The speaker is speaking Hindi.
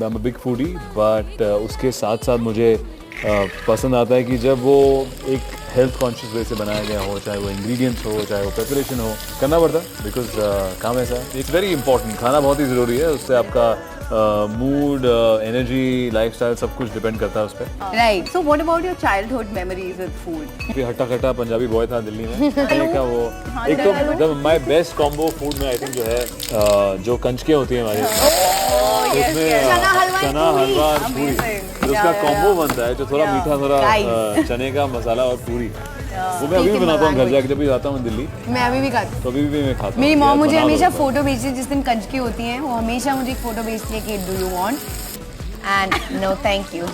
I am a big foodie, but उसके साथ साथ मुझे पसंद आता है कि जब वो एक हेल्थ कॉन्शियस वे से बनाया गया हो, चाहे वो इंग्रेडिएंट्स हो, चाहे वो प्रिपरेशन हो, करना पड़ता है बिकॉज काम ऐसा है। इट्स वेरी इंपॉर्टेंट, खाना बहुत ही ज़रूरी है, उससे आपका मूड, एनर्जी, लाइफस्टाइल सब कुछ डिपेंड करता है उस पर। Right. So what about your childhood memories with food? भी हट्टा कट्टा पंजाबी बॉय था दिल्ली में। खाने का वो एक तो मतलब माय बेस्ट कॉम्बो फूड में आई थिंक जो है जो कंचके होती है हमारी, उसमें चना हलवा और पूरी, जो उसका कॉम्बो बनता है, जो थोड़ा मीठा, थोड़ा चने का मसाला और पूरी, वो मैं अभी भी बनाता हूँ घर जाके, जब भी जाता हूँ दिल्ली मैं अभी भी खाती हूँ। तो अभी भी मैं खाता हूँ। मेरी मॉम मुझे बना लो हमेशा एक बार। फोटो भेजती है जिस दिन कंजकी होती हैं, वो हमेशा मुझे एक फोटो भेजती है कि do you want, and no thank you.